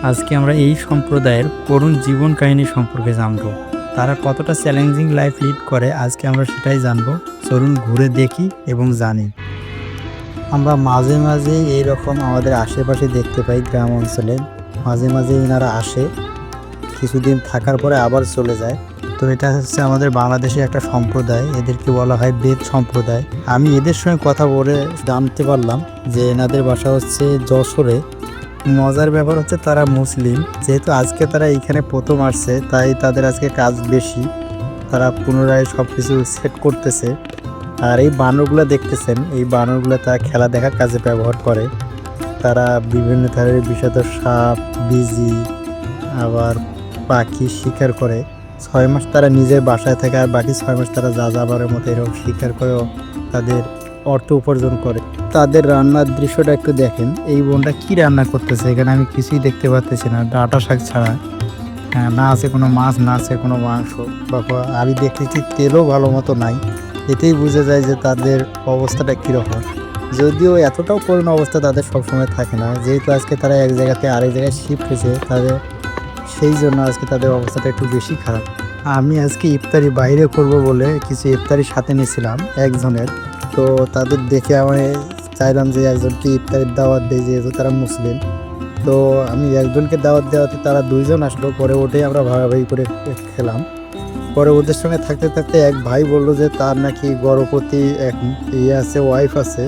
আজকে আমরা এই সম্প্রদায়ের করুণ জীবন কাহিনী সম্পর্কে জানব। তারা কতটা চ্যালেঞ্জিং লাইফ লিড করে আজকে আমরা সেটাই জানব। চলুন ঘুরে দেখি এবং জানি। আমরা মাঝে মাঝে এইরকম আমাদের আশেপাশে দেখতে পাই গ্রাম অঞ্চলে। মাঝে মাঝে এনারা আসে, কিছুদিন থাকার পরে আবার চলে যায়। তো এটা হচ্ছে আমাদের বাংলাদেশের একটা সম্প্রদায়, এদেরকে বলা হয় বেদ সম্প্রদায়। আমি এদের সঙ্গে কথা বলে জানতে পারলাম যে এনাদের বাসা হচ্ছে যশোরে। মজার ব্যাপার হচ্ছে তারা মুসলিম, যেহেতু আজকে তারা এইখানে প্রথম আসছে তাই তাদের আজকে কাজ বেশি। তারা পুনরায় সব কিছু সেট করতেছে। আর এই বানরগুলো দেখতেছেন, এই বানরগুলো তারা খেলা দেখার কাজে ব্যবহার করে। তারা বিভিন্ন ধরনের বিষাক্ত সাপ, বিজি, আবার পাখি শিকার করে। 6 মাস তারা নিজের বাসায় থাকে, আর বাকি 6 মাস তারা যাযাবরের মতো এরকম শিকার করেও তাদের অর্থ উপার্জন করে। তাদের রান্নার দৃশ্যটা একটু দেখেন। এই বোনটা কি রান্না করতেছে, এখানে আমি কিছুই দেখতে পাচ্ছি না, ডাঁটা শাক ছাড়া। না আছে কোনো মাছ, না আছে কোনো মাংস, বা আমি দেখতেছি তেলও ভালো মতো নাই। এতেই বোঝা যায় যে তাদের অবস্থাটা কীরকম। যদিও এতটাও করুণ অবস্থা তাদের সবসময় থাকে না, যেহেতু আজকে তারা এক জায়গাতে আরেক জায়গায় শিফট হয়েছে তাদের, সেই জন্য আজকে তাদের অবস্থাটা একটু বেশি খারাপ। আমি আজকে ইফতারি বাইরে করব বলে কিছু ইফতারি সাথে নিয়েছিলাম একজনের। তো তাদের দেখে আমি চাইলাম যে একজনকে ইফতারির দাওয়াত দেয়, যেহেতু তারা মুসলিম। তো আমি একজনকে দাওয়াত দেওয়াতে তারা 2জন আসলো, পরে ওঠে আমরা ভাগাভাগি করে খেলাম। পরে ওদের সঙ্গে থাকতে থাকতে এক ভাই বললো যে তার নাকি গর্ভবতী এক আছে, ওয়াইফ আছে।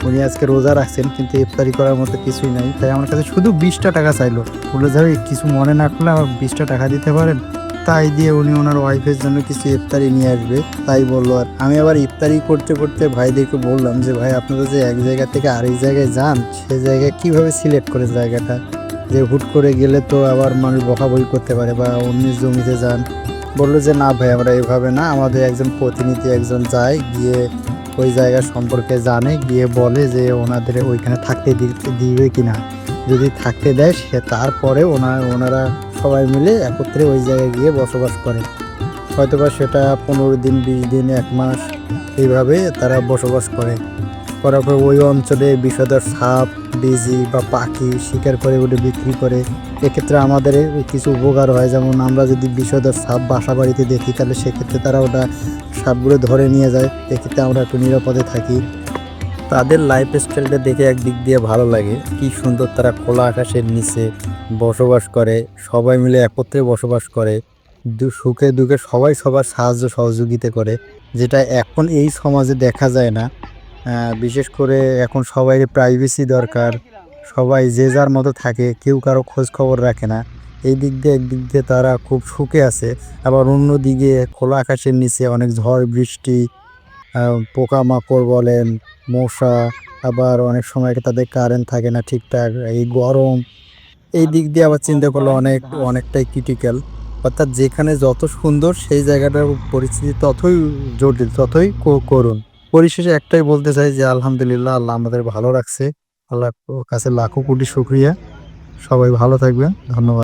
উনি আজকে রোজা রাখছেন, কিন্তু ইফতারি করার মতো কিছুই নাই। তাই আমার কাছে শুধু 20টা টাকা চাইলো। বলে যাবে কিছু মনে না করলে আমার 20টা টাকা দিতে পারেন। তাই দিয়ে উনি ওনার ওয়াইফের জন্য কিছু ইফতারি নিয়ে আসবে তাই বললো। আর আমি আবার ইফতারি করতে করতে ভাইদেরকে বললাম যে ভাই, আপনারা যে এক জায়গা থেকে আরেক জায়গায় যান, সে জায়গায় কীভাবে সিলেক্ট করে জায়গাটা, যে হুট করে গেলে তো আবার মানুষ বকাবকি করতে পারে, বা অন্য জমিতে যান। বললো যে না ভাই, আমরা এভাবে না, আমাদের একজন প্রতিনিধি একজন যায়, গিয়ে ওই জায়গা সম্পর্কে জানে, গিয়ে বলে যে ওনাদের ওইখানে থাকতে দিবে কিনা। যদি থাকতে দেয় সে তারপরে ওনারা সবাই মিলে একত্রে ওই জায়গায় গিয়ে বসবাস করে। হয়তোবা সেটা 15 দিন, 20 দিন, 1 মাস, এইভাবে তারা বসবাস করে। করার পর ওই অঞ্চলে বিষধর সাপ, বিজি বা পাখি শিকার করে ওটা বিক্রি করে। এক্ষেত্রে আমাদের কিছু উপকার হয়, যেমন আমরা যদি বিষধর সাপ বাসা বাড়িতে দেখি, তাহলে সেক্ষেত্রে তারা ওটা সাপগুলো ধরে নিয়ে যায়। এক্ষেত্রে আমরা একটু নিরাপদে থাকি। তাদের লাইফ স্টাইলটা দেখে একদিক দিয়ে ভালো লাগে, কি সুন্দর তারা খোলা আকাশের নিচে বসবাস করে, সবাই মিলে একত্রে বসবাস করে। সুখে দুঃখে সবাই সবার সাহায্য সহযোগিতা করে, যেটা এখন এই সমাজে দেখা যায় না। বিশেষ করে এখন সবাই প্রাইভেসি দরকার, সবাই যে যার মতো থাকে, কেউ কারো খোঁজ খবর রাখে না। এই দিক দিয়ে একদিক দিয়ে তারা খুব সুখে আছে। আবার অন্যদিকে খোলা আকাশের নিচে অনেক ঝড় বৃষ্টি, পোকামাকড় বলেন, মশা, আবার অনেক সময় তাদের কারেন্ট থাকে না ঠিকঠাক, এই গরম, এই দিক দিয়ে আবার চিন্তা করলে অনেকটাই ক্রিটিক্যাল। অর্থাৎ যেখানে যত সুন্দর সেই জায়গাটার পরিস্থিতি ততই জটিল, ততই করুণ। পরিশেষে একটাই বলতে চাই যে আলহামদুলিল্লাহ, আল্লাহ আমাদের ভালো রাখছে। আল্লাহর কাছে লাখো কোটি শুকরিয়া। সবাই ভালো থাকবেন। ধন্যবাদ।